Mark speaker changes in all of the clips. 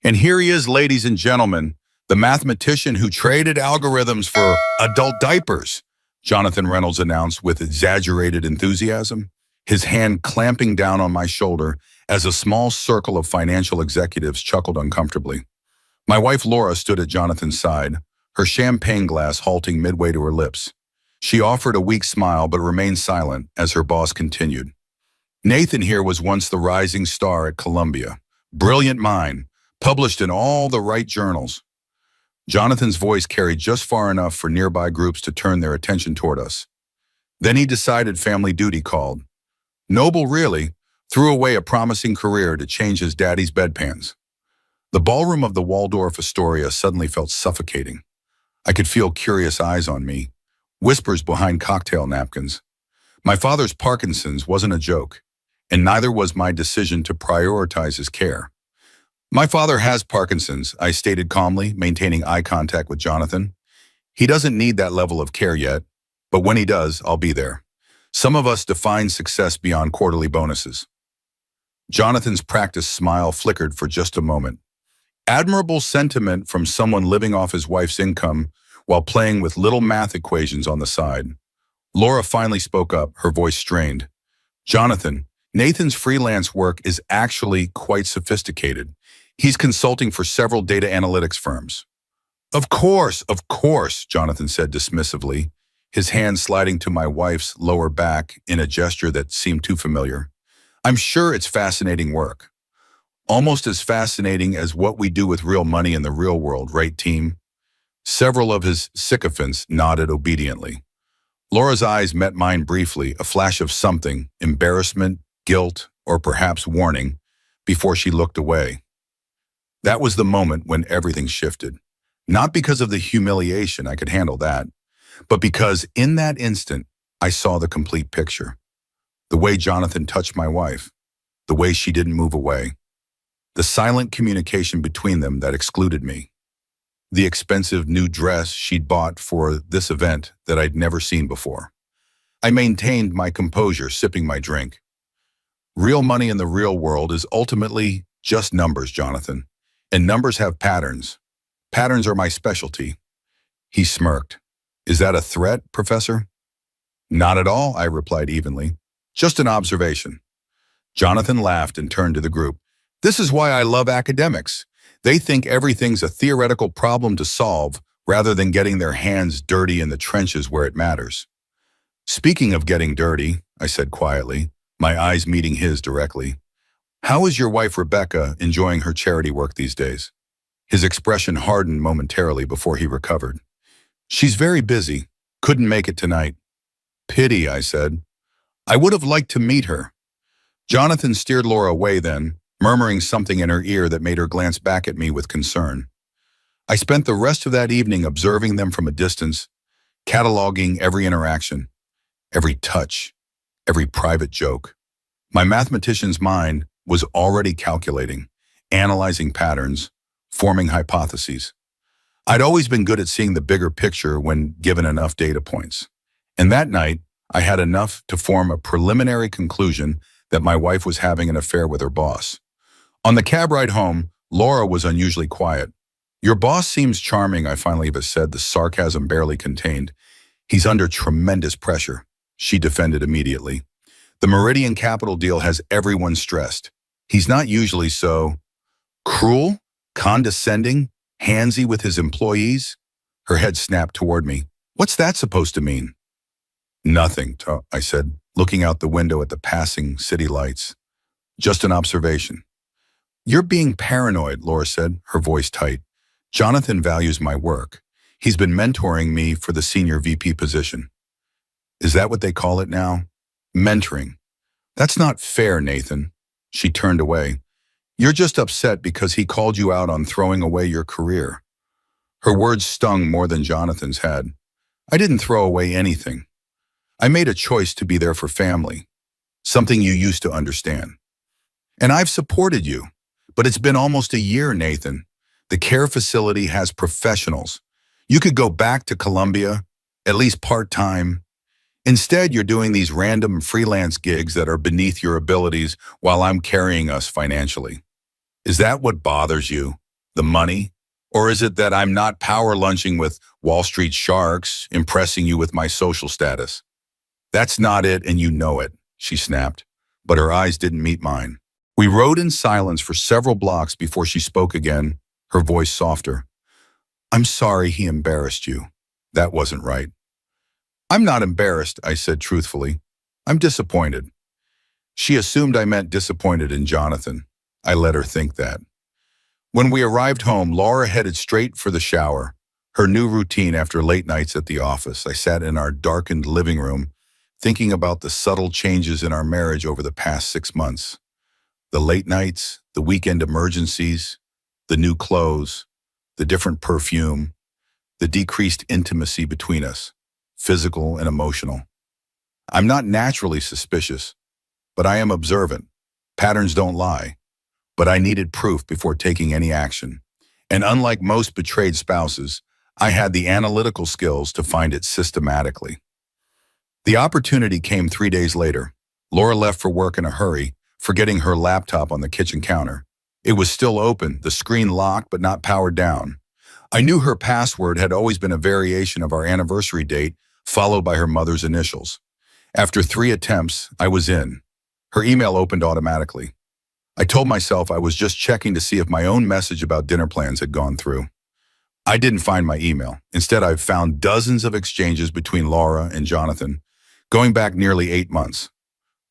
Speaker 1: And here he is, ladies and gentlemen, the mathematician who traded algorithms for adult diapers, Jonathan Reynolds announced with exaggerated enthusiasm, his hand clamping down on my shoulder as a small circle of financial executives chuckled uncomfortably. My wife Laura stood at Jonathan's side, her champagne glass halting midway to her lips. She offered a weak smile but remained silent as her boss continued. Nathan here was once the rising star at Columbia. Brilliant mind, published in all the right journals. Jonathan's voice carried just far enough for nearby groups to turn their attention toward us. Then he decided family duty called. Noble, really, threw away a promising career to change his daddy's bedpans. The ballroom of the Waldorf Astoria suddenly felt suffocating. I could feel curious eyes on me, whispers behind cocktail napkins. My father's Parkinson's wasn't a joke, and neither was my decision to prioritize his care. My father has Parkinson's, I stated calmly, maintaining eye contact with Jonathan. He doesn't need that level of care yet, but when he does, I'll be there. Some of us define success beyond quarterly bonuses. Jonathan's practiced smile flickered for just a moment. Admirable sentiment from someone living off his wife's income while playing with little math equations on the side. Laura finally spoke up, her voice strained. Jonathan, Nathan's freelance work is actually quite sophisticated. He's consulting for several data analytics firms. Of course, Jonathan said dismissively, his hand sliding to my wife's lower back in a gesture that seemed too familiar. I'm sure it's fascinating work. Almost as fascinating as what we do with real money in the real world, right, team? Several of his sycophants nodded obediently. Laura's eyes met mine briefly, a flash of something, embarrassment, guilt, or perhaps warning, before she looked away. That was the moment when everything shifted. Not because of the humiliation, I could handle that, but because in that instant, I saw the complete picture. The way Jonathan touched my wife, the way she didn't move away, the silent communication between them that excluded me, the expensive new dress she'd bought for this event that I'd never seen before. I maintained my composure, sipping my drink. Real money in the real world is ultimately just numbers, Jonathan. And numbers have patterns. Patterns are my specialty. He smirked. Is that a threat, Professor? Not at all, I replied evenly. Just an observation. Jonathan laughed and turned to the group. This is why I love academics. They think everything's a theoretical problem to solve rather than getting their hands dirty in the trenches where it matters. Speaking of getting dirty, I said quietly, my eyes meeting his directly. How is your wife Rebecca enjoying her charity work these days? His expression hardened momentarily before he recovered. She's very busy. Couldn't make it tonight. Pity, I said. I would have liked to meet her. Jonathan steered Laura away then, murmuring something in her ear that made her glance back at me with concern. I spent the rest of that evening observing them from a distance, cataloging every interaction, every touch, every private joke. My mathematician's mind was already calculating, analyzing patterns, forming hypotheses. I'd always been good at seeing the bigger picture when given enough data points. And that night, I had enough to form a preliminary conclusion that my wife was having an affair with her boss. On the cab ride home, Laura was unusually quiet. Your boss seems charming, I finally said, the sarcasm barely contained. He's under tremendous pressure, she defended immediately. The Meridian Capital deal has everyone stressed. He's not usually so cruel, condescending, handsy with his employees. Her head snapped toward me. What's that supposed to mean? Nothing, I said, looking out the window at the passing city lights. Just an observation. You're being paranoid, Laura said, her voice tight. Jonathan values my work. He's been mentoring me for the senior VP position. Is that what they call it now? Mentoring. That's not fair, Nathan. She turned away. You're just upset because he called you out on throwing away your career. Her words stung more than Jonathan's had. I didn't throw away anything. I made a choice to be there for family, something you used to understand. And I've supported you, but it's been almost a year, Nathan. The care facility has professionals. You could go back to Columbia, at least part-time. Instead, you're doing these random freelance gigs that are beneath your abilities while I'm carrying us financially. Is that what bothers you? The money? Or is it that I'm not power lunching with Wall Street sharks, impressing you with my social status? That's not it, and you know it, she snapped, but her eyes didn't meet mine. We rode in silence for several blocks before she spoke again, her voice softer. I'm sorry he embarrassed you. That wasn't right. I'm not embarrassed, I said truthfully. I'm disappointed. She assumed I meant disappointed in Jonathan. I let her think that. When we arrived home, Laura headed straight for the shower, her new routine after late nights at the office. I sat in our darkened living room, thinking about the subtle changes in our marriage over the past 6 months. The late nights, the weekend emergencies, the new clothes, the different perfume, the decreased intimacy between us, physical and emotional. I'm not naturally suspicious, but I am observant. Patterns don't lie. But I needed proof before taking any action. And unlike most betrayed spouses, I had the analytical skills to find it systematically. The opportunity came 3 days later. Laura left for work in a hurry, forgetting her laptop on the kitchen counter. It was still open, the screen locked but not powered down. I knew her password had always been a variation of our anniversary date, followed by her mother's initials. After 3 attempts, I was in. Her email opened automatically. I told myself I was just checking to see if my own message about dinner plans had gone through. I didn't find my email. Instead, I found dozens of exchanges between Laura and Jonathan, going back nearly 8 months.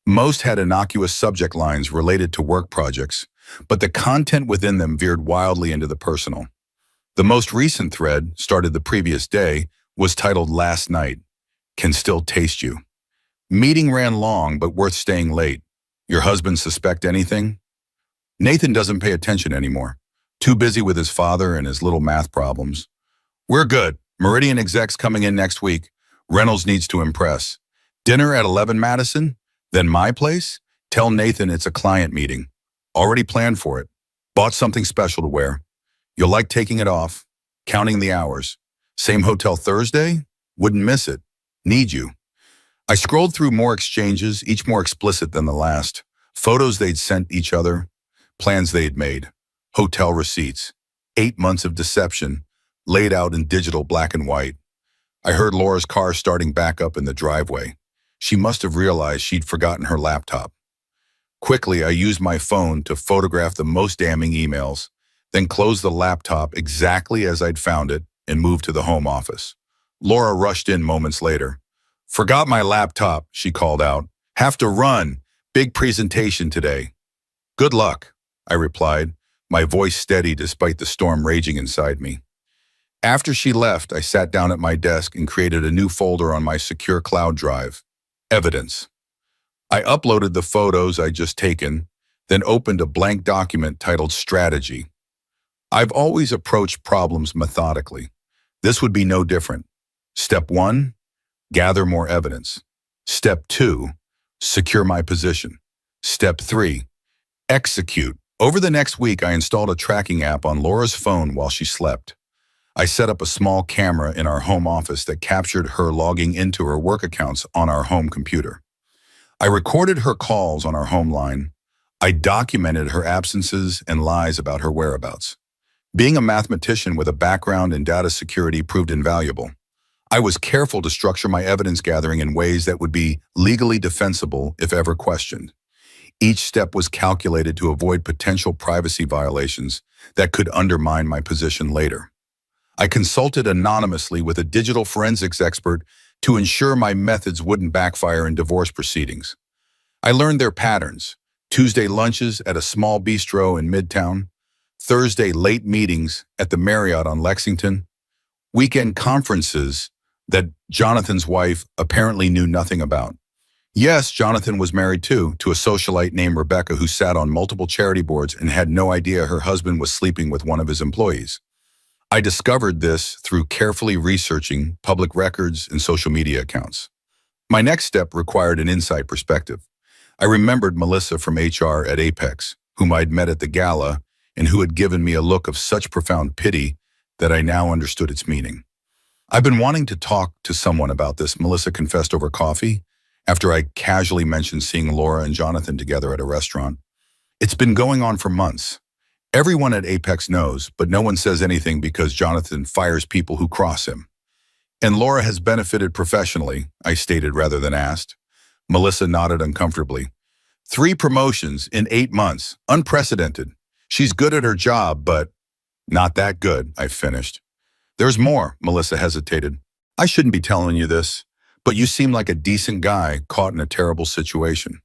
Speaker 1: Most had innocuous subject lines related to work projects, but the content within them veered wildly into the personal. The most recent thread, started the previous day, was titled Last Night, Can Still Taste You. Meeting ran long, but worth staying late. Your husband suspect anything? Nathan doesn't pay attention anymore. Too busy with his father and his little math problems. We're good. Meridian execs coming in next week. Reynolds needs to impress. Dinner at 11 Madison? Then my place? Tell Nathan it's a client meeting. Already planned for it. Bought something special to wear. You'll like taking it off. Counting the hours. Same hotel Thursday? Wouldn't miss it. Need you. I scrolled through more exchanges, each more explicit than the last. Photos they'd sent each other. Plans they had made, hotel receipts, 8 months of deception, laid out in digital black and white. I heard Laura's car starting back up in the driveway. She must have realized she'd forgotten her laptop. Quickly, I used my phone to photograph the most damning emails, then closed the laptop exactly as I'd found it and moved to the home office. Laura rushed in moments later. Forgot my laptop, she called out. Have to run. Big presentation today. Good luck, I replied, my voice steady despite the storm raging inside me. After she left, I sat down at my desk and created a new folder on my secure cloud drive. Evidence. I uploaded the photos I'd just taken, then opened a blank document titled Strategy. I've always approached problems methodically. This would be no different. Step 1, gather more evidence. Step 2, secure my position. Step 3, execute. Over the next week, I installed a tracking app on Laura's phone while she slept. I set up a small camera in our home office that captured her logging into her work accounts on our home computer. I recorded her calls on our home line. I documented her absences and lies about her whereabouts. Being a mathematician with a background in data security proved invaluable. I was careful to structure my evidence gathering in ways that would be legally defensible if ever questioned. Each step was calculated to avoid potential privacy violations that could undermine my position later. I consulted anonymously with a digital forensics expert to ensure my methods wouldn't backfire in divorce proceedings. I learned their patterns: Tuesday lunches at a small bistro in Midtown, Thursday late meetings at the Marriott on Lexington, weekend conferences that Jonathan's wife apparently knew nothing about. Yes, Jonathan was married too, to a socialite named Rebecca who sat on multiple charity boards and had no idea her husband was sleeping with one of his employees. I discovered this through carefully researching public records and social media accounts. My next step required an inside perspective. I remembered Melissa from HR at Apex, whom I'd met at the gala and who had given me a look of such profound pity that I now understood its meaning. I've been wanting to talk to someone about this, Melissa confessed over coffee, after I casually mentioned seeing Laura and Jonathan together at a restaurant. It's been going on for months. Everyone at Apex knows, but no one says anything because Jonathan fires people who cross him. And Laura has benefited professionally, I stated rather than asked. Melissa nodded uncomfortably. 3 promotions in 8 months, unprecedented. She's good at her job, but not that good, I finished. There's more, Melissa hesitated. I shouldn't be telling you this, but you seem like a decent guy caught in a terrible situation.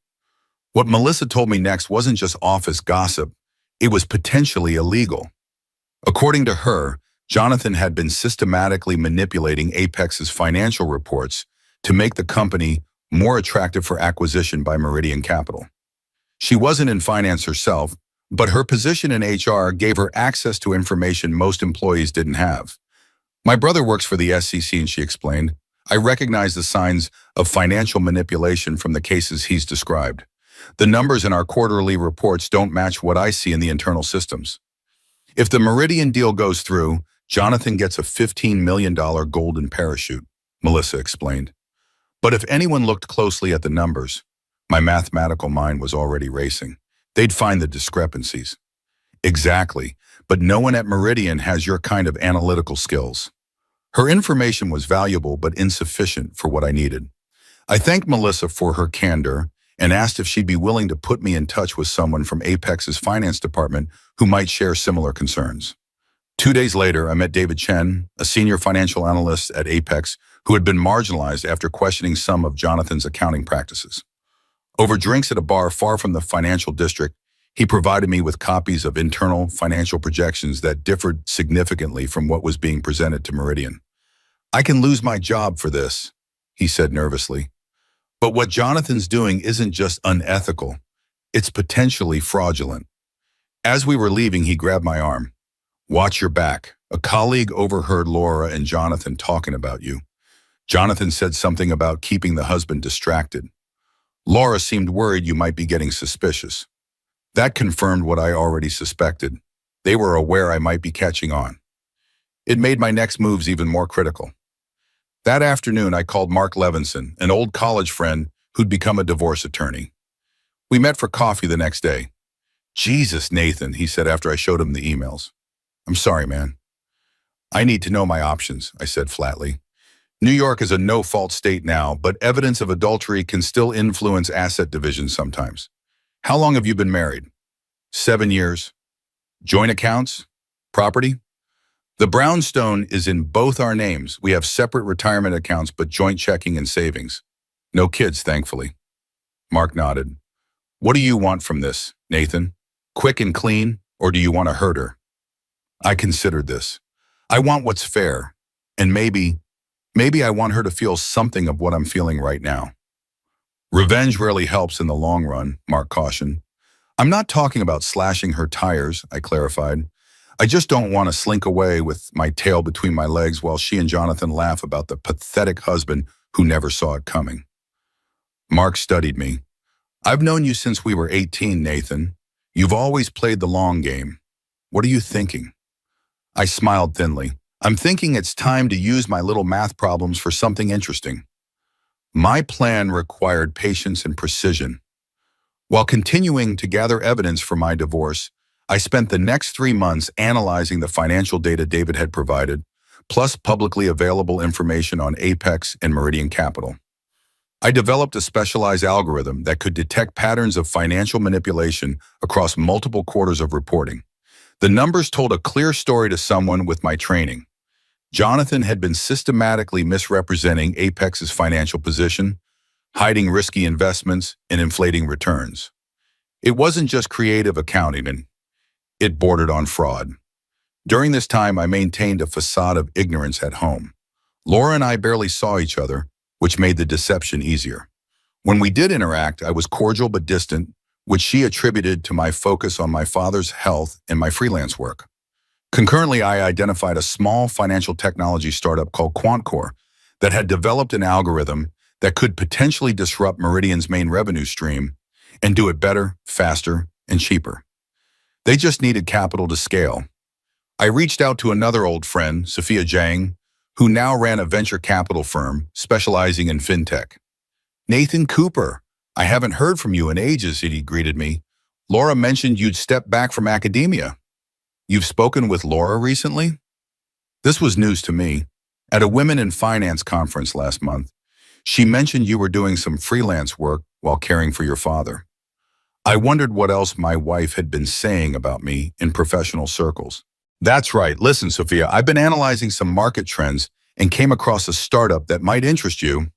Speaker 1: What Melissa told me next wasn't just office gossip, it was potentially illegal. According to her, Jonathan had been systematically manipulating Apex's financial reports to make the company more attractive for acquisition by Meridian Capital. She wasn't in finance herself, but her position in HR gave her access to information most employees didn't have. My brother works for the SEC, and she explained, I recognize the signs of financial manipulation from the cases he's described. The numbers in our quarterly reports don't match what I see in the internal systems. If the Meridian deal goes through, Jonathan gets a $15 million golden parachute, Melissa explained. But if anyone looked closely at the numbers, my mathematical mind was already racing. They'd find the discrepancies. Exactly, but no one at Meridian has your kind of analytical skills. Her information was valuable but insufficient for what I needed. I thanked Melissa for her candor and asked if she'd be willing to put me in touch with someone from Apex's finance department who might share similar concerns. 2 days later, I met David Chen, a senior financial analyst at Apex who had been marginalized after questioning some of Jonathan's accounting practices. Over drinks at a bar far from the financial district, he provided me with copies of internal financial projections that differed significantly from what was being presented to Meridian. I can lose my job for this, he said nervously. But what Jonathan's doing isn't just unethical, it's potentially fraudulent. As we were leaving, he grabbed my arm. Watch your back. A colleague overheard Laura and Jonathan talking about you. Jonathan said something about keeping the husband distracted. Laura seemed worried you might be getting suspicious. That confirmed what I already suspected. They were aware I might be catching on. It made my next moves even more critical. That afternoon, I called Mark Levinson, an old college friend who'd become a divorce attorney. We met for coffee the next day. Jesus, Nathan, he said after I showed him the emails. I'm sorry, man. I need to know my options, I said flatly. New York is a no-fault state now, but evidence of adultery can still influence asset divisions sometimes. How long have you been married? 7 years. Joint accounts? Property? The brownstone is in both our names. We have separate retirement accounts, but joint checking and savings. No kids, thankfully. Mark nodded. What do you want from this, Nathan? Quick and clean, or do you want to hurt her? I considered this. I want what's fair, and maybe I want her to feel something of what I'm feeling right now. Revenge rarely helps in the long run, Mark cautioned. I'm not talking about slashing her tires, I clarified. I just don't want to slink away with my tail between my legs while she and Jonathan laugh about the pathetic husband who never saw it coming. Mark studied me. I've known you since we were 18, Nathan. You've always played the long game. What are you thinking? I smiled thinly. I'm thinking it's time to use my little math problems for something interesting. My plan required patience and precision. While continuing to gather evidence for my divorce, I spent the next 3 months analyzing the financial data David had provided, plus publicly available information on Apex and Meridian Capital. I developed a specialized algorithm that could detect patterns of financial manipulation across multiple quarters of reporting. The numbers told a clear story to someone with my training. Jonathan had been systematically misrepresenting Apex's financial position, hiding risky investments, and inflating returns. It wasn't just creative accounting, it bordered on fraud. During this time, I maintained a facade of ignorance at home. Laura and I barely saw each other, which made the deception easier. When we did interact, I was cordial but distant, which she attributed to my focus on my father's health and my freelance work. Concurrently, I identified a small financial technology startup called QuantCore that had developed an algorithm that could potentially disrupt Meridian's main revenue stream and do it better, faster, and cheaper. They just needed capital to scale. I reached out to another old friend, Sophia Zhang, who now ran a venture capital firm specializing in fintech. Nathan Cooper, I haven't heard from you in ages, he greeted me. Laura mentioned you'd step back from academia. You've spoken with Laura recently? This was news to me. At a Women in Finance conference last month, she mentioned you were doing some freelance work while caring for your father. I wondered what else my wife had been saying about me in professional circles. That's right. Listen, Sophia, I've been analyzing some market trends and came across a startup that might interest you.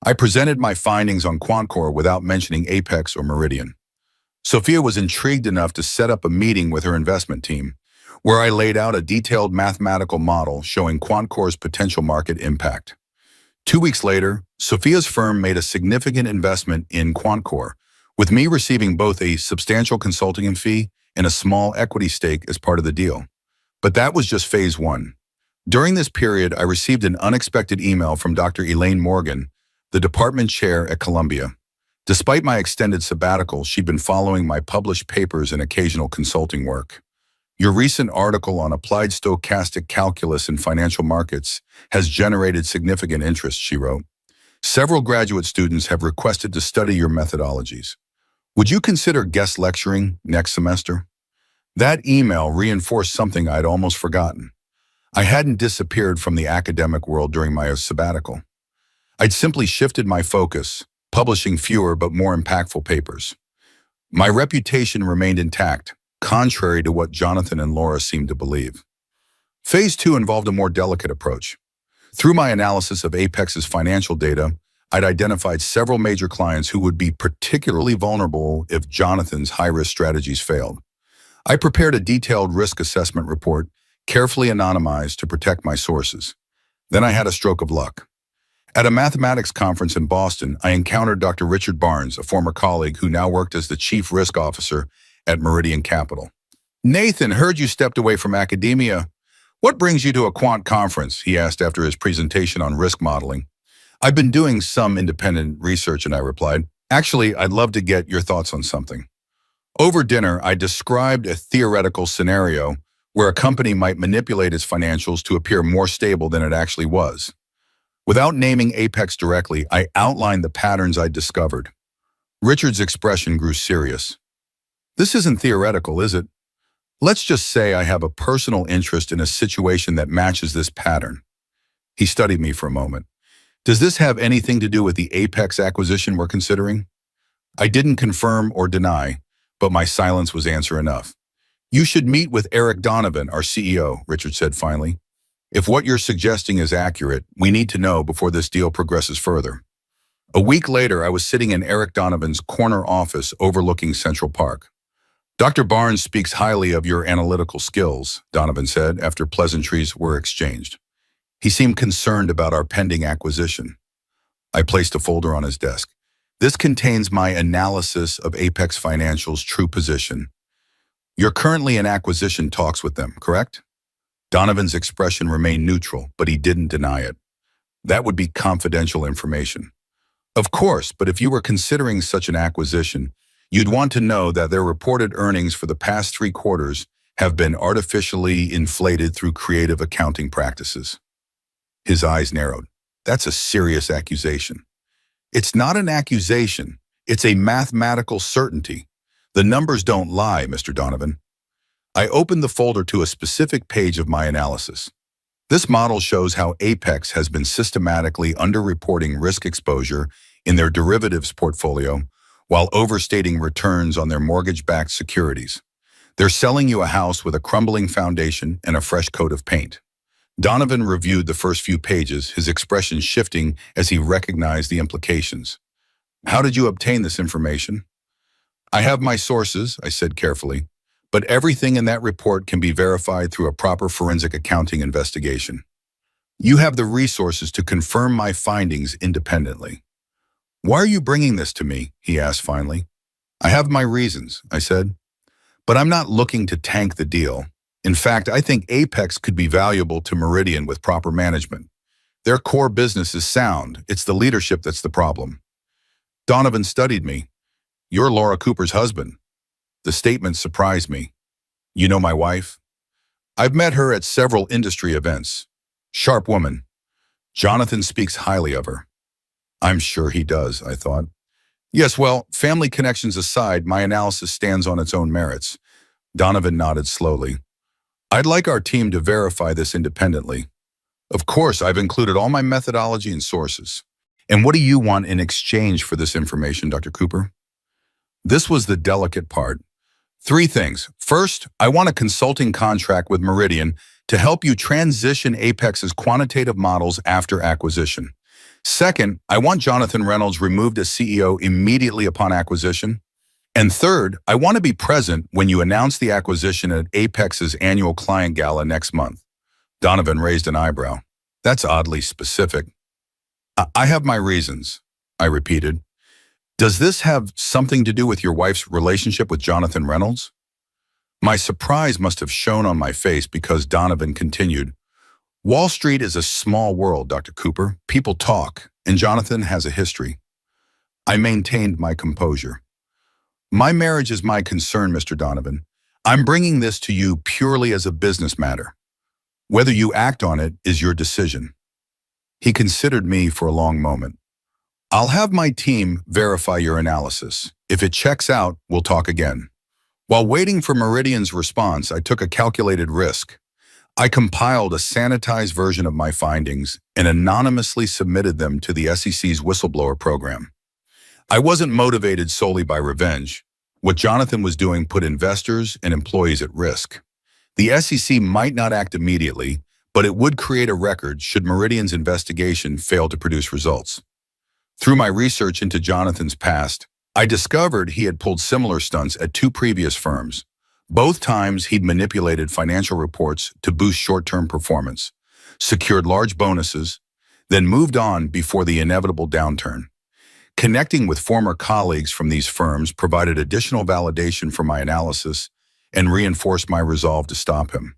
Speaker 1: I presented my findings on QuantCore without mentioning Apex or Meridian. Sophia was intrigued enough to set up a meeting with her investment team, where I laid out a detailed mathematical model showing QuantCore's potential market impact. 2 weeks later, Sophia's firm made a significant investment in QuantCore, with me receiving both a substantial consulting fee and a small equity stake as part of the deal. But that was just phase one. During this period, I received an unexpected email from Dr. Elaine Morgan, the department chair at Columbia. Despite my extended sabbatical, she'd been following my published papers and occasional consulting work. Your recent article on applied stochastic calculus in financial markets has generated significant interest, she wrote. Several graduate students have requested to study your methodologies. Would you consider guest lecturing next semester? That email reinforced something I'd almost forgotten. I hadn't disappeared from the academic world during my sabbatical. I'd simply shifted my focus, publishing fewer but more impactful papers. My reputation remained intact, contrary to what Jonathan and Laura seemed to believe. Phase two involved a more delicate approach. Through my analysis of Apex's financial data, I'd identified several major clients who would be particularly vulnerable if Jonathan's high-risk strategies failed. I prepared a detailed risk assessment report, carefully anonymized to protect my sources. Then I had a stroke of luck. At a mathematics conference in Boston, I encountered Dr. Richard Barnes, a former colleague who now worked as the chief risk officer at Meridian Capital. "Nathan, heard you stepped away from academia. What brings you to a quant conference?" he asked after his presentation on risk modeling. "I've been doing some independent research," and I replied. "Actually, I'd love to get your thoughts on something." Over dinner, I described a theoretical scenario where a company might manipulate its financials to appear more stable than it actually was. Without naming Apex directly, I outlined the patterns I'd discovered. Richard's expression grew serious. "This isn't theoretical, is it? Let's just say I have a personal interest in a situation that matches this pattern." He studied me for a moment. "Does this have anything to do with the Apex acquisition we're considering?" I didn't confirm or deny, but my silence was answer enough. "You should meet with Eric Donovan, our CEO," Richard said finally. "If what you're suggesting is accurate, we need to know before this deal progresses further." A week later, I was sitting in Eric Donovan's corner office overlooking Central Park. "Dr. Barnes speaks highly of your analytical skills," Donovan said after pleasantries were exchanged. He seemed concerned about our pending acquisition. I placed a folder on his desk. "This contains my analysis of Apex Financial's true position. You're currently in acquisition talks with them, correct?" Donovan's expression remained neutral, but he didn't deny it. "That would be confidential information." "Of course, but if you were considering such an acquisition, you'd want to know that their reported earnings for the past 3 quarters have been artificially inflated through creative accounting practices." His eyes narrowed. "That's a serious accusation." "It's not an accusation. It's a mathematical certainty. The numbers don't lie, Mr. Donovan." I opened the folder to a specific page of my analysis. This model shows how Apex has been systematically underreporting risk exposure in their derivatives portfolio while overstating returns on their mortgage-backed securities. They're selling you a house with a crumbling foundation and a fresh coat of paint. Donovan reviewed the first few pages, his expression shifting as he recognized the implications. "How did you obtain this information?" "I have my sources," I said carefully, "but everything in that report can be verified through a proper forensic accounting investigation. You have the resources to confirm my findings independently." "Why are you bringing this to me?" he asked finally. "I have my reasons," I said, "but I'm not looking to tank the deal. In fact, I think Apex could be valuable to Meridian with proper management. Their core business is sound. It's the leadership that's the problem." Donovan studied me. "You're Laura Cooper's husband." The statement surprised me. "You know my wife?" "I've met her at several industry events. Sharp woman. Jonathan speaks highly of her." "I'm sure he does," I thought. "Yes, well, family connections aside, my analysis stands on its own merits." Donovan nodded slowly. I'd like our team to verify this independently. Of course, I've included all my methodology and sources. And what do you want in exchange for this information, Dr. Cooper? This was the delicate part. Three things. First, I want a consulting contract with Meridian to help you transition Apex's quantitative models after acquisition. Second, I want Jonathan Reynolds removed as CEO immediately upon acquisition. And third, I want to be present when you announce the acquisition at Apex's annual client gala next month. Donovan raised an eyebrow. That's oddly specific. I have my reasons, I repeated. Does this have something to do with your wife's relationship with Jonathan Reynolds? My surprise must have shown on my face because Donovan continued. Wall Street is a small world, Dr. Cooper. People talk, and Jonathan has a history. I maintained my composure. My marriage is my concern, Mr. Donovan. I'm bringing this to you purely as a business matter. Whether you act on it is your decision. He considered me for a long moment. I'll have my team verify your analysis. If it checks out, we'll talk again. While waiting for Meridian's response, I took a calculated risk. I compiled a sanitized version of my findings and anonymously submitted them to the SEC's whistleblower program. I wasn't motivated solely by revenge. What Jonathan was doing put investors and employees at risk. The SEC might not act immediately, but it would create a record should Meridian's investigation fail to produce results. Through my research into Jonathan's past, I discovered he had pulled similar stunts at two previous firms. Both times he'd manipulated financial reports to boost short-term performance, secured large bonuses, then moved on before the inevitable downturn. Connecting with former colleagues from these firms provided additional validation for my analysis and reinforced my resolve to stop him.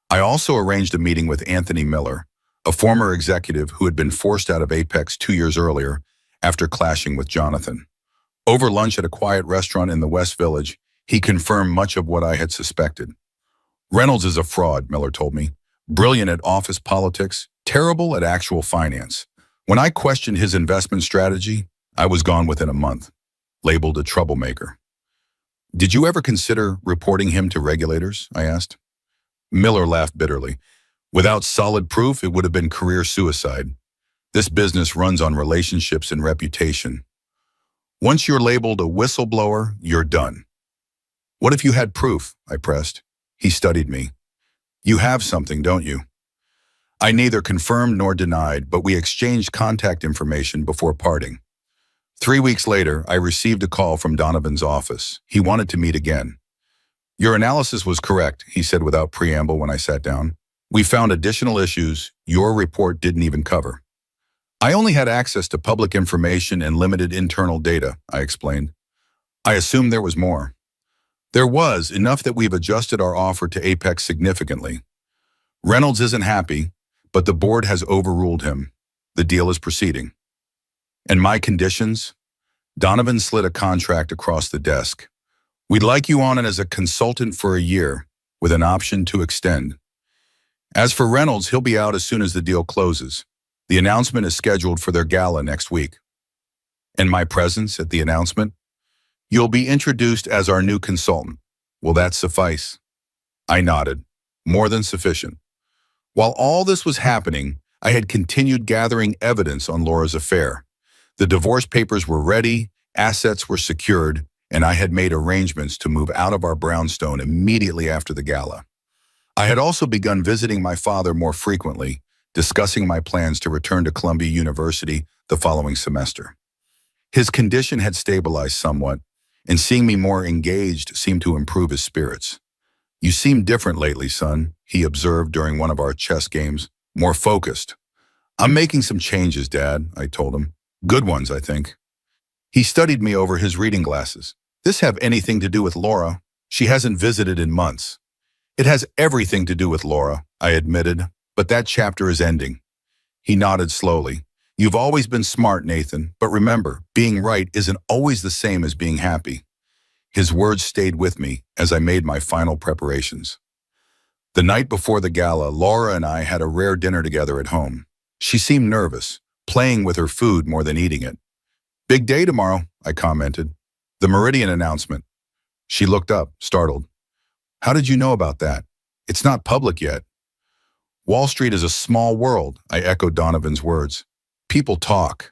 Speaker 1: I also arranged a meeting with Anthony Miller, a former executive who had been forced out of Apex 2 years earlier after clashing with Jonathan. Over lunch at a quiet restaurant in the West Village, he confirmed much of what I had suspected. Reynolds is a fraud, Miller told me. Brilliant at office politics, terrible at actual finance. When I questioned his investment strategy, I was gone within a month, labeled a troublemaker. Did you ever consider reporting him to regulators? I asked. Miller laughed bitterly. Without solid proof, it would have been career suicide. This business runs on relationships and reputation. Once you're labeled a whistleblower, you're done. What if you had proof? I pressed. He studied me. You have something, don't you? I neither confirmed nor denied, but we exchanged contact information before parting. 3 weeks later, I received a call from Donovan's office. He wanted to meet again. Your analysis was correct, he said without preamble when I sat down. We found additional issues your report didn't even cover. I only had access to public information and limited internal data, I explained. I assumed there was more. There was enough that we've adjusted our offer to Apex significantly. Reynolds isn't happy, but the board has overruled him. The deal is proceeding. And my conditions? Donovan slid a contract across the desk. We'd like you on it as a consultant for a year, with an option to extend. As for Reynolds, he'll be out as soon as the deal closes. The announcement is scheduled for their gala next week. And my presence at the announcement? You'll be introduced as our new consultant. Will that suffice? I nodded. More than sufficient. While all this was happening, I had continued gathering evidence on Laura's affair. The divorce papers were ready, assets were secured, and I had made arrangements to move out of our brownstone immediately after the gala. I had also begun visiting my father more frequently, discussing my plans to return to Columbia University the following semester. His condition had stabilized somewhat, and seeing me more engaged seemed to improve his spirits. You seem different lately, son, he observed during one of our chess games, more focused. I'm making some changes, Dad, I told him. Good ones, I think. He studied me over his reading glasses. This have anything to do with Laura? She hasn't visited in months. It has everything to do with Laura, I admitted, but that chapter is ending. He nodded slowly. You've always been smart, Nathan, but remember, being right isn't always the same as being happy. His words stayed with me as I made my final preparations. The night before the gala, Laura and I had a rare dinner together at home. She seemed nervous, playing with her food more than eating it. Big day tomorrow, I commented. The Meridian announcement. She looked up, startled. How did you know about that? It's not public yet. Wall Street is a small world, I echoed Donovan's words. People talk.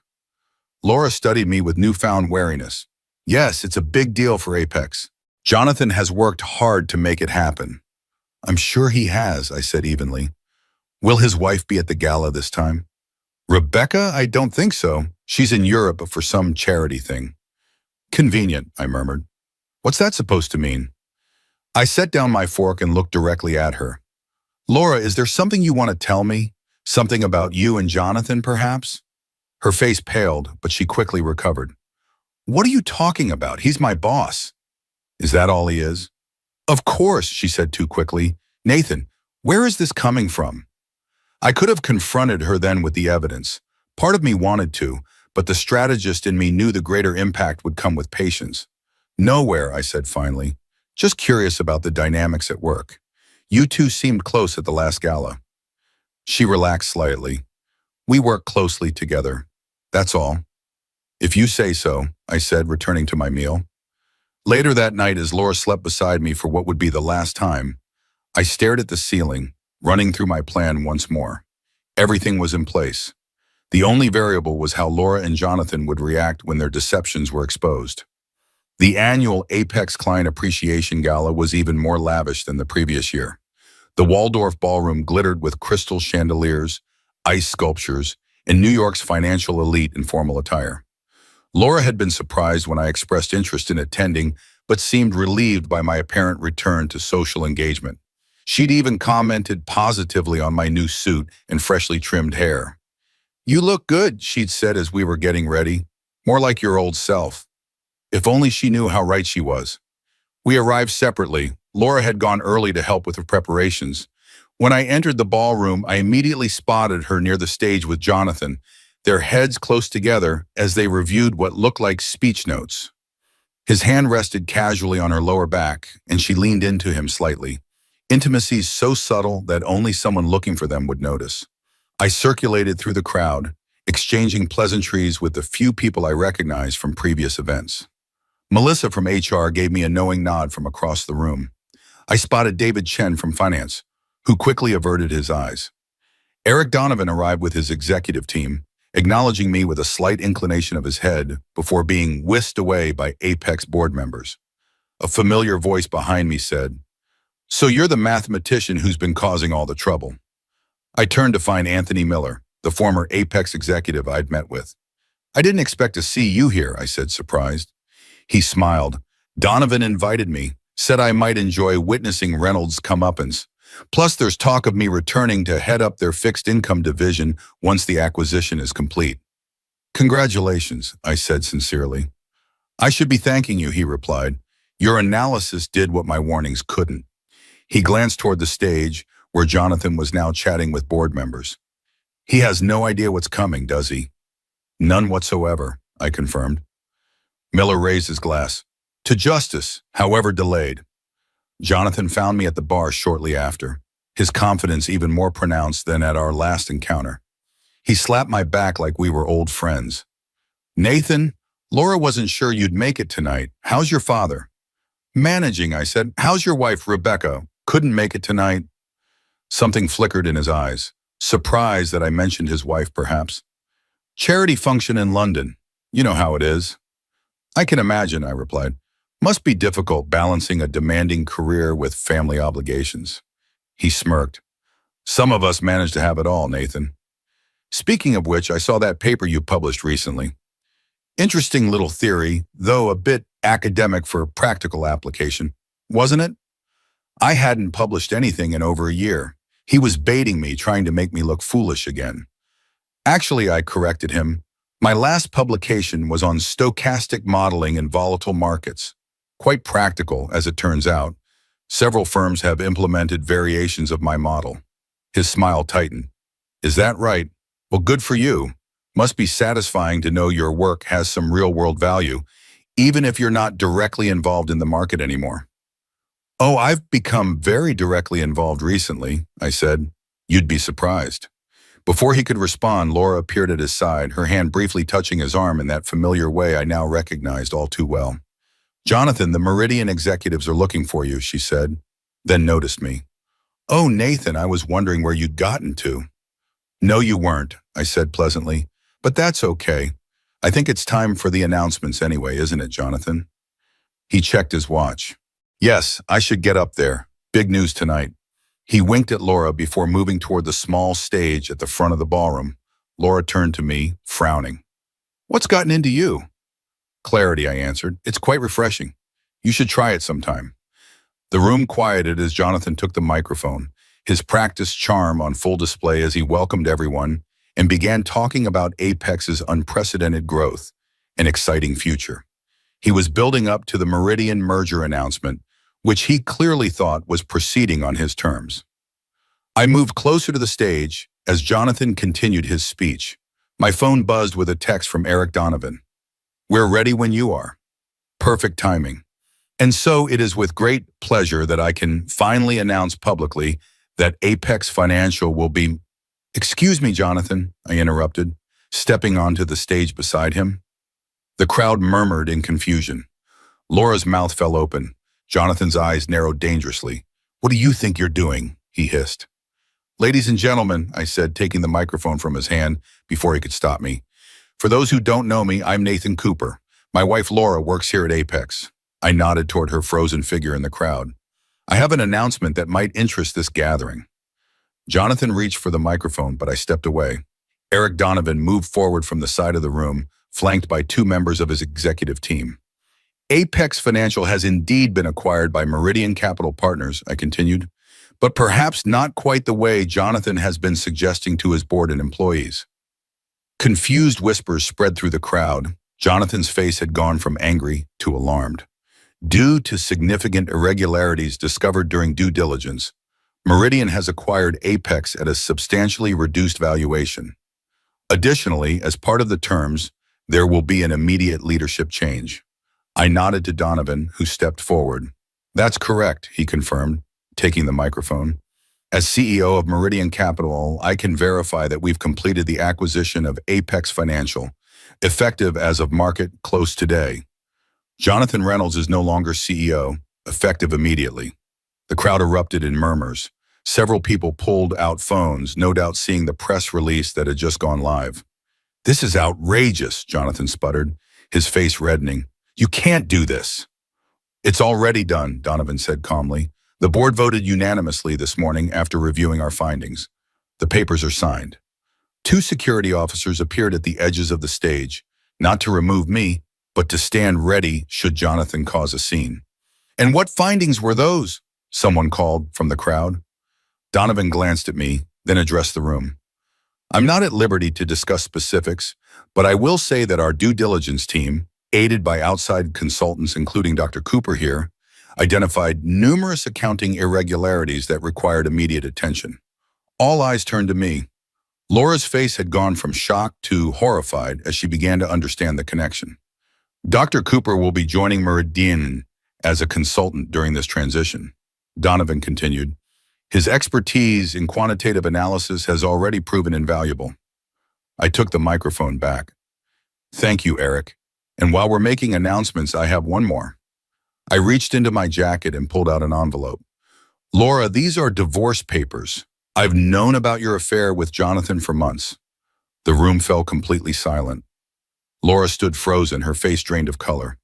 Speaker 1: Laura studied me with newfound wariness. Yes, it's a big deal for Apex. Jonathan has worked hard to make it happen. I'm sure he has, I said evenly. Will his wife be at the gala this time? Rebecca? I don't think so. She's in Europe for some charity thing. Convenient, I murmured. What's that supposed to mean? I set down my fork and looked directly at her. Laura, is there something you want to tell me? Something about you and Jonathan, perhaps? Her face paled, but she quickly recovered. What are you talking about? He's my boss. Is that all he is? Of course, she said too quickly. Nathan, where is this coming from? I could have confronted her then with the evidence. Part of me wanted to, but the strategist in me knew the greater impact would come with patience. Nowhere, I said finally. Just curious about the dynamics at work. You two seemed close at the last gala. She relaxed slightly. We work closely together. That's all. If you say so, I said, returning to my meal. Later that night, as Laura slept beside me for what would be the last time, I stared at the ceiling, running through my plan once more. Everything was in place. The only variable was how Laura and Jonathan would react when their deceptions were exposed. The annual Apex Client Appreciation Gala was even more lavish than the previous year. The Waldorf Ballroom glittered with crystal chandeliers, ice sculptures, and New York's financial elite in formal attire. Laura had been surprised when I expressed interest in attending, but seemed relieved by my apparent return to social engagement. She'd even commented positively on my new suit and freshly trimmed hair. You look good, she'd said as we were getting ready. More like your old self. If only she knew how right she was. We arrived separately. Laura had gone early to help with her preparations. When I entered the ballroom, I immediately spotted her near the stage with Jonathan, their heads close together as they reviewed what looked like speech notes. His hand rested casually on her lower back, and she leaned into him slightly. Intimacies so subtle that only someone looking for them would notice. I circulated through the crowd, exchanging pleasantries with the few people I recognized from previous events. Melissa from HR gave me a knowing nod from across the room. I spotted David Chen from finance, who quickly averted his eyes. Eric Donovan arrived with his executive team, acknowledging me with a slight inclination of his head before being whisked away by Apex board members. A familiar voice behind me said, "So you're the mathematician who's been causing all the trouble." I turned to find Anthony Miller, the former Apex executive I'd met with. "I didn't expect to see you here," I said, surprised. He smiled. "Donovan invited me, said I might enjoy witnessing Reynolds' comeuppance. Plus, there's talk of me returning to head up their fixed income division once the acquisition is complete." "Congratulations," I said sincerely. "I should be thanking you," he replied. "Your analysis did what my warnings couldn't." He glanced toward the stage, where Jonathan was now chatting with board members. "He has no idea what's coming, does he?" "None whatsoever," I confirmed. Miller raised his glass. "To justice, however delayed." Jonathan found me at the bar shortly after, his confidence even more pronounced than at our last encounter. He slapped my back like we were old friends. "Nathan, Laura wasn't sure you'd make it tonight. How's your father?" "Managing," I said. "How's your wife, Rebecca? Couldn't make it tonight?" Something flickered in his eyes, surprised that I mentioned his wife, perhaps. "Charity function in London. You know how it is." "I can imagine," I replied. "Must be difficult balancing a demanding career with family obligations." He smirked. "Some of us manage to have it all, Nathan." "Speaking of which, I saw that paper you published recently. Interesting little theory, though a bit academic for practical application, wasn't it?" I hadn't published anything in over a year. He was baiting me, trying to make me look foolish again. "Actually," I corrected him, "my last publication was on stochastic modeling in volatile markets. Quite practical, as it turns out. Several firms have implemented variations of my model." His smile tightened. "Is that right? Well, good for you. Must be satisfying to know your work has some real-world value, even if you're not directly involved in the market anymore." "Oh, I've become very directly involved recently," I said. "You'd be surprised." Before he could respond, Laura appeared at his side, her hand briefly touching his arm in that familiar way I now recognized all too well. "Jonathan, the Meridian executives are looking for you," she said, then noticed me. Oh, Nathan, I was wondering where you'd gotten to. No, you weren't, I said pleasantly. But that's okay. I think it's time for the announcements anyway, isn't it, Jonathan? He checked his watch. Yes, I should get up there. Big news tonight. He winked at Laura before moving toward the small stage at the front of the ballroom. Laura turned to me, frowning. What's gotten into you? Clarity, I answered. It's quite refreshing. You should try it sometime. The room quieted as Jonathan took the microphone, his practiced charm on full display as he welcomed everyone and began talking about Apex's unprecedented growth and exciting future. He was building up to the Meridian merger announcement, which he clearly thought was proceeding on his terms. I moved closer to the stage as Jonathan continued his speech. My phone buzzed with a text from Eric Donovan. We're ready when you are. Perfect timing. And so it is with great pleasure that I can finally announce publicly that Apex Financial will be... Excuse me, Jonathan, I interrupted, stepping onto the stage beside him. The crowd murmured in confusion. Laura's mouth fell open. Jonathan's eyes narrowed dangerously. What do you think you're doing? He hissed. Ladies and gentlemen, I said, taking the microphone from his hand before he could stop me. For those who don't know me, I'm Nathan Cooper. My wife Laura works here at Apex. I nodded toward her frozen figure in the crowd. I have an announcement that might interest this gathering. Jonathan reached for the microphone, but I stepped away. Eric Donovan moved forward from the side of the room, flanked by two members of his executive team. Apex Financial has indeed been acquired by Meridian Capital Partners, I continued, but perhaps not quite the way Jonathan has been suggesting to his board and employees. Confused whispers spread through the crowd. Jonathan's face had gone from angry to alarmed. Due to significant irregularities discovered during due diligence, Meridian has acquired Apex at a substantially reduced valuation. Additionally, as part of the terms, there will be an immediate leadership change. I nodded to Donovan, who stepped forward. That's correct, he confirmed, taking the microphone. As CEO of Meridian Capital, I can verify that we've completed the acquisition of Apex Financial, effective as of market close today. Jonathan Reynolds is no longer CEO, effective immediately. The crowd erupted in murmurs. Several people pulled out phones, no doubt seeing the press release that had just gone live. This is outrageous, Jonathan sputtered, his face reddening. You can't do this. It's already done, Donovan said calmly. The board voted unanimously this morning after reviewing our findings. The papers are signed. Two security officers appeared at the edges of the stage, not to remove me, but to stand ready should Jonathan cause a scene. And what findings were those? Someone called from the crowd. Donovan glanced at me, then addressed the room. I'm not at liberty to discuss specifics, but I will say that our due diligence team, aided by outside consultants including Dr. Cooper here, identified numerous accounting irregularities that required immediate attention. All eyes turned to me. Laura's face had gone from shock to horrified as she began to understand the connection. Dr. Cooper will be joining Meridian as a consultant during this transition, Donovan continued. His expertise in quantitative analysis has already proven invaluable. I took the microphone back. Thank you, Eric. And while we're making announcements, I have one more. I reached into my jacket and pulled out an envelope. Laura, these are divorce papers. I've known about your affair with Jonathan for months. The room fell completely silent. Laura stood frozen, her face drained of color.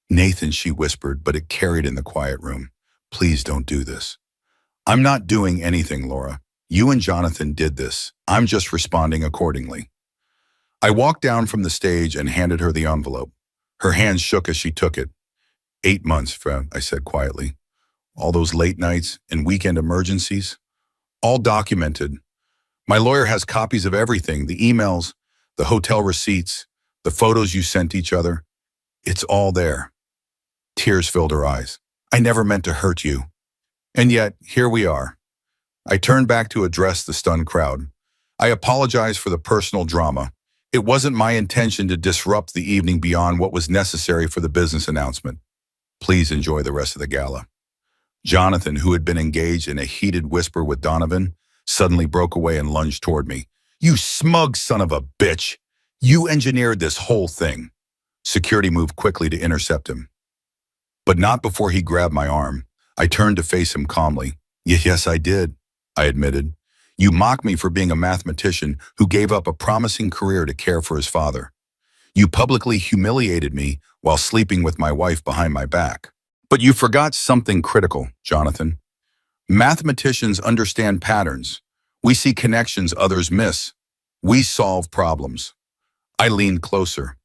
Speaker 1: Nathan, she whispered, but it carried in the quiet room. Please don't do this. I'm not doing anything, Laura. You and Jonathan did this. I'm just responding accordingly. I walked down from the stage and handed her the envelope. Her hands shook as she took it. 8 months, I said quietly. All those late nights and weekend emergencies, all documented. My lawyer has copies of everything, the emails, the hotel receipts, the photos you sent each other. It's all there. Tears filled her eyes. I never meant to hurt you. And yet, here we are. I turned back to address the stunned crowd. I apologize for the personal drama. It wasn't my intention to disrupt the evening beyond what was necessary for the business announcement. Please enjoy the rest of the gala. Jonathan, who had been engaged in a heated whisper with Donovan, suddenly broke away and lunged toward me. You smug son of a bitch! You engineered this whole thing. Security moved quickly to intercept him. But not before he grabbed my arm. I turned to face him calmly. Yes, I did. I admitted. You mock me for being a mathematician who gave up a promising career to care for his father. You publicly humiliated me while sleeping with my wife behind my back. But you forgot something critical, Jonathan. Mathematicians understand patterns. We see connections others miss. We solve problems. I leaned closer.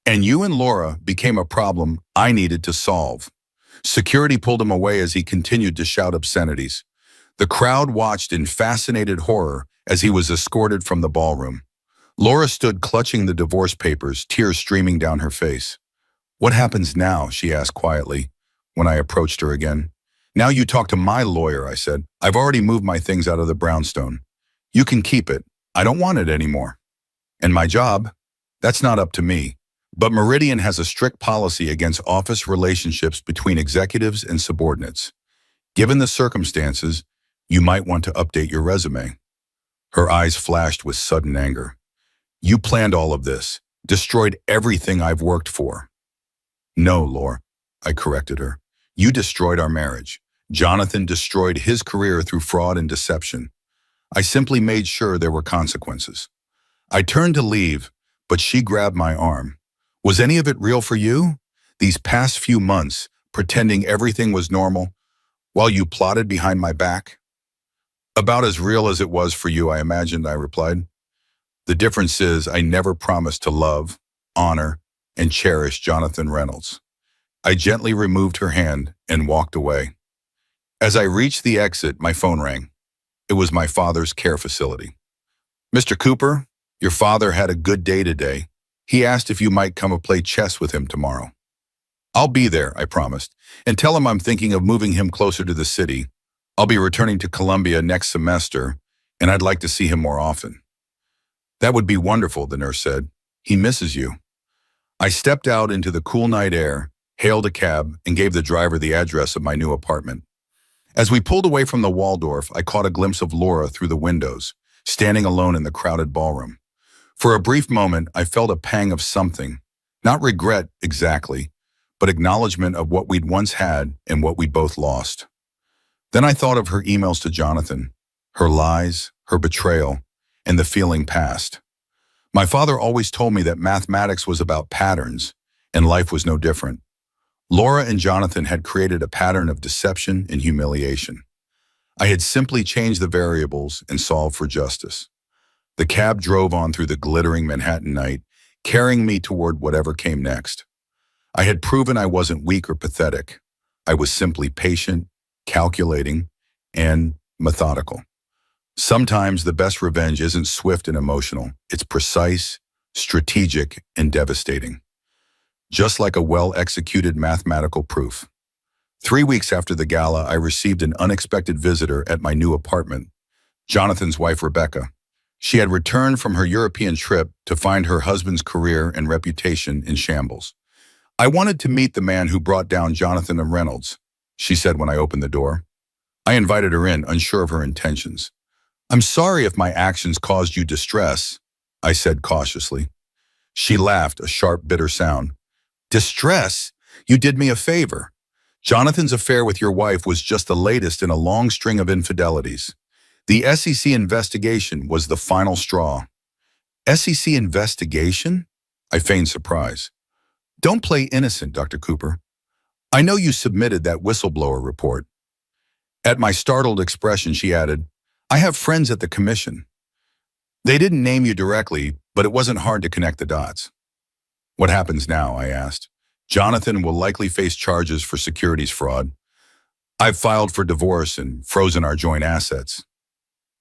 Speaker 1: And you and Laura became a problem I needed to solve. Security pulled him away as he continued to shout obscenities. The crowd watched in fascinated horror as he was escorted from the ballroom. Laura stood clutching the divorce papers, tears streaming down her face. What happens now? She asked quietly when I approached her again. Now you talk to my lawyer, I said. I've already moved my things out of the brownstone. You can keep it. I don't want it anymore. And my job? That's not up to me. But Meridian has a strict policy against office relationships between executives and subordinates. Given the circumstances, you might want to update your resume. Her eyes flashed with sudden anger. You planned all of this, destroyed everything I've worked for. No, Laura, I corrected her. You destroyed our marriage. Jonathan destroyed his career through fraud and deception. I simply made sure there were consequences. I turned to leave, but she grabbed my arm. Was any of it real for you? These past few months, pretending everything was normal, while you plotted behind my back? About as real as it was for you, I imagined, I replied. The difference is I never promised to love, honor, and cherish Jonathan Reynolds. I gently removed her hand and walked away. As I reached the exit, my phone rang. It was my father's care facility. Mr. Cooper, your father had a good day today. He asked if you might come and play chess with him tomorrow. I'll be there, I promised, and tell him I'm thinking of moving him closer to the city. I'll be returning to Columbia next semester, and I'd like to see him more often. That would be wonderful, the nurse said. He misses you. I stepped out into the cool night air, hailed a cab, and gave the driver the address of my new apartment. As we pulled away from the Waldorf, I caught a glimpse of Laura through the windows, standing alone in the crowded ballroom. For a brief moment, I felt a pang of something, not regret exactly, but acknowledgement of what we'd once had and what we'd both lost. Then I thought of her emails to Jonathan, her lies, her betrayal, and the feeling passed. My father always told me that mathematics was about patterns, and life was no different. Laura and Jonathan had created a pattern of deception and humiliation. I had simply changed the variables and solved for justice. The cab drove on through the glittering Manhattan night, carrying me toward whatever came next. I had proven I wasn't weak or pathetic. I was simply patient, calculating, and methodical. Sometimes the best revenge isn't swift and emotional. It's precise, strategic, and devastating. Just like a well-executed mathematical proof. 3 weeks after the gala, I received an unexpected visitor at my new apartment, Jonathan's wife, Rebecca. She had returned from her European trip to find her husband's career and reputation in shambles. I wanted to meet the man who brought down Jonathan and Reynolds, she said when I opened the door. I invited her in, unsure of her intentions. I'm sorry if my actions caused you distress, I said cautiously. She laughed, a sharp, bitter sound. Distress? You did me a favor. Jonathan's affair with your wife was just the latest in a long string of infidelities. The SEC investigation was the final straw. SEC investigation? I feigned surprise. Don't play innocent, Dr. Cooper. I know you submitted that whistleblower report. At my startled expression, she added, I have friends at the commission. They didn't name you directly, but it wasn't hard to connect the dots. What happens now? I asked. Jonathan will likely face charges for securities fraud. I've filed for divorce and frozen our joint assets.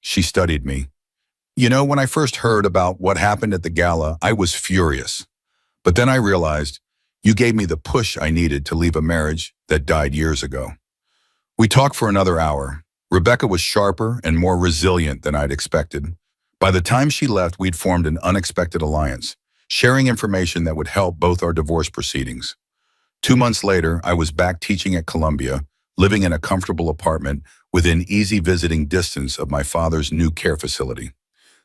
Speaker 1: She studied me. You know, when I first heard about what happened at the gala, I was furious. But then I realized you gave me the push I needed to leave a marriage that died years ago. We talked for another hour. Rebecca was sharper and more resilient than I'd expected. By the time she left, we'd formed an unexpected alliance, sharing information that would help both our divorce proceedings. 2 months later, I was back teaching at Columbia, living in a comfortable apartment within easy visiting distance of my father's new care facility.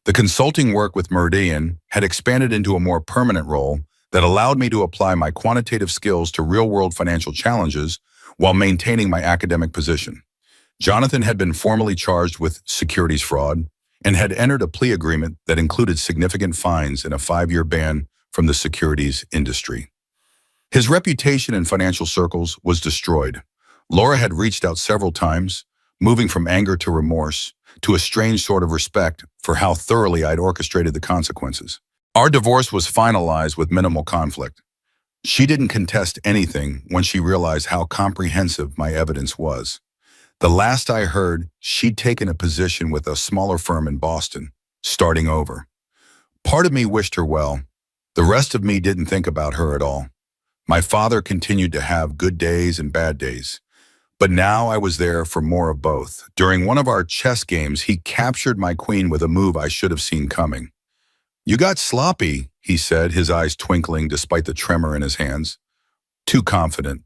Speaker 1: The consulting work with Meridian had expanded into a more permanent role that allowed me to apply my quantitative skills to real-world financial challenges while maintaining my academic position. Jonathan had been formally charged with securities fraud and had entered a plea agreement that included significant fines and a 5-year ban from the securities industry. His reputation in financial circles was destroyed. Laura had reached out several times, moving from anger to remorse, to a strange sort of respect for how thoroughly I'd orchestrated the consequences. Our divorce was finalized with minimal conflict. She didn't contest anything when she realized how comprehensive my evidence was. The last I heard, she'd taken a position with a smaller firm in Boston, starting over. Part of me wished her well. The rest of me didn't think about her at all. My father continued to have good days and bad days. But now I was there for more of both. During one of our chess games, he captured my queen with a move I should have seen coming. "You got sloppy," he said, his eyes twinkling despite the tremor in his hands. Too confident.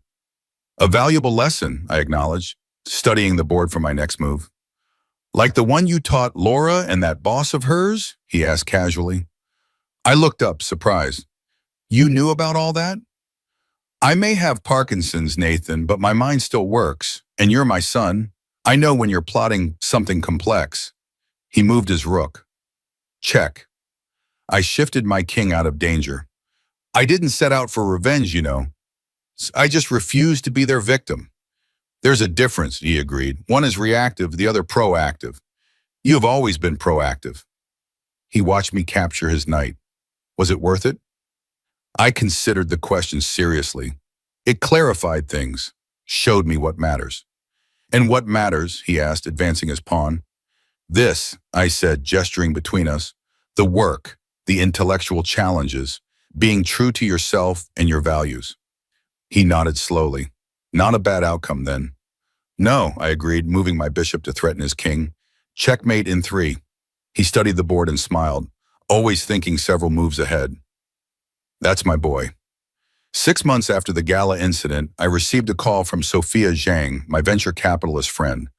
Speaker 1: "A valuable lesson," I acknowledged, studying the board for my next move. "Like the one you taught Laura and that boss of hers?" he asked casually. I looked up, surprised. "You knew about all that?" "I may have Parkinson's, Nathan, but my mind still works. And you're my son. I know when you're plotting something complex." He moved his rook. Check. I shifted my king out of danger. "I didn't set out for revenge, you know. I just refused to be their victim." "There's a difference," he agreed. "One is reactive, the other proactive. You have always been proactive." He watched me capture his knight. Was it worth it? I considered the question seriously. It clarified things, showed me what matters. "And what matters?" he asked, advancing his pawn. "This," I said, gesturing between us. "The work, the intellectual challenges, being true to yourself and your values." He nodded slowly. "Not a bad outcome, then." "No," I agreed, moving my bishop to threaten his king. "Checkmate in 3. He studied the board and smiled, always thinking several moves ahead. That's my boy. 6 months after the gala incident, I received a call from Sophia Zhang, my venture capitalist friend.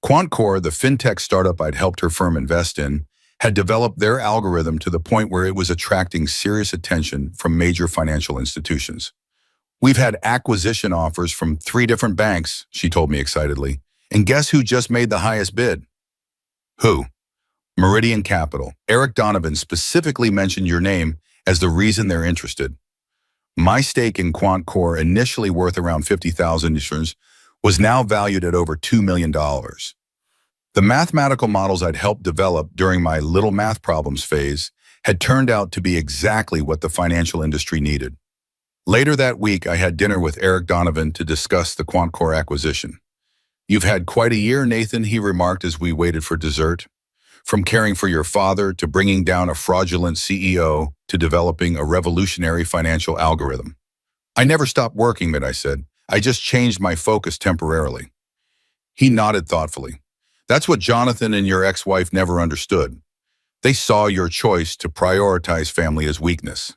Speaker 1: QuantCore, the fintech startup I'd helped her firm invest in, had developed their algorithm to the point where it was attracting serious attention from major financial institutions. "We've had acquisition offers from 3 different banks," she told me excitedly. "And guess who just made the highest bid?" "Who?" "Meridian Capital. Eric Donovan specifically mentioned your name as the reason they're interested." My stake in QuantCore, initially worth around 50,000 euros, was now valued at over $2 million. The mathematical models I'd helped develop during my little math problems phase had turned out to be exactly what the financial industry needed. Later that week, I had dinner with Eric Donovan to discuss the QuantCore acquisition. "You've had quite a year, Nathan," he remarked as we waited for dessert. "From caring for your father to bringing down a fraudulent CEO to developing a revolutionary financial algorithm." "I never stopped working," I said. "I just changed my focus temporarily." He nodded thoughtfully. "That's what Jonathan and your ex-wife never understood. They saw your choice to prioritize family as weakness.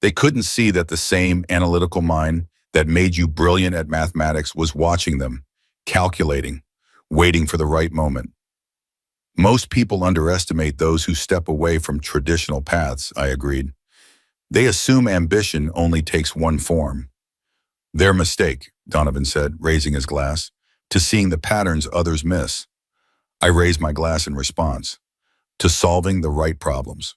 Speaker 1: They couldn't see that the same analytical mind that made you brilliant at mathematics was watching them, calculating, waiting for the right moment. Most people underestimate those who step away from traditional paths," I agreed. "They assume ambition only takes one form." "Their mistake," Donovan said, raising his glass, "to seeing the patterns others miss." I raised my glass in response. "To solving the right problems."